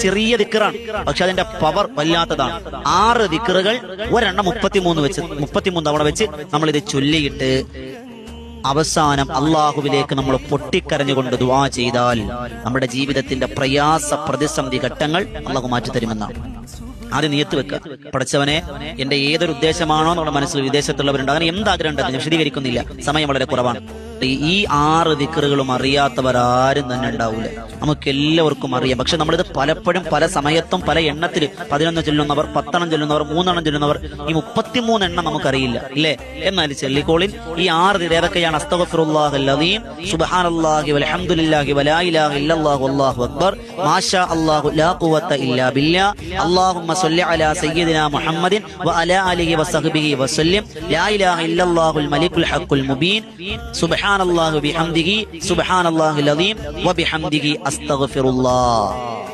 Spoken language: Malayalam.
ചെറിയ ദിക്റാണ്, പക്ഷെ അതിന്റെ പവർ വല്ലാത്തതാണ്. 6 ദിക്റുകൾ ഒരെണ്ണം 33 തവണ വെച്ച് നമ്മൾ ഇത് ചൊല്ലിയിട്ട് അവസാനം അള്ളാഹുവിലേക്ക് നമ്മൾ പൊട്ടിക്കരഞ്ഞുകൊണ്ട് ദുആ ചെയ്താൽ നമ്മുടെ ജീവിതത്തിന്റെ പ്രയാസ പ്രതിസന്ധി ഘട്ടങ്ങൾ അള്ളാഹു മാറ്റിത്തരുമെന്നാണ്. ആദ്യം നിയത്ത് വെക്കുക, പഠിച്ചവനെ എന്റെ ഏതൊരു ഉദ്ദേശമാണോ നമ്മുടെ മനസ്സിൽ വിദേശത്തുള്ളവരുണ്ട്, അങ്ങനെ എന്താഗ്രഹം ഉണ്ടെന്ന് ഞാൻ വിശദീകരിക്കുന്നില്ല, സമയം വളരെ കുറവാണ്. ഈ 6 ദിക്റുകളും അറിയാത്തവരാരും തന്നെ ഉണ്ടാവില്ല. നമുക്ക് എല്ലാവർക്കും അറിയാം. പക്ഷെ നമ്മളിത് പലപ്പോഴും പല സമയത്തും പല എണ്ണത്തിൽ 11 ചൊല്ലുന്നവർ, 10 ചൊല്ലുന്നവർ, 3 ചൊല്ലുന്നവർ, ഈ 33 എണ്ണം നമുക്കറിയില്ല ഇല്ലേ? എന്നാൽ ചെല്ലിക്കോളിൻ ഈ 6 ദിക്ർ ഏതൊക്കെയാണ്? അസ്തഗ്ഫിറുല്ലാഹൽ അദീം, സുബ്ഹാനല്ലാഹി വൽഹംദുലില്ലാഹി വലാ ഇലാഹ ഇല്ലല്ലാഹു വല്ലാഹു അക്ബർ, മാഷാ അല്ലാഹു ലാ ഖുവത ഇല്ലാ ബില്ലാഹ്, അല്ലാഹുമ്മ സ്വല്ലി അലാ സയ്യിദിനാ മുഹമ്മദിൻ വഅലാ ആലിഹി വസഹ്ബിഹി വസല്ലം, ലാ ഇലാഹ ഇല്ലല്ലാഹുൽ മലിക്കുൽ ഹഖുൽ മുബീൻ, സുബ്ഹാനല്ലാഹി ബിഹംദിഹി സുബ്ഹാനല്ലാഹിൽ അദീം വബിഹംദിഹി അസ്തഗ്ഫിറുല്ലാഹ്.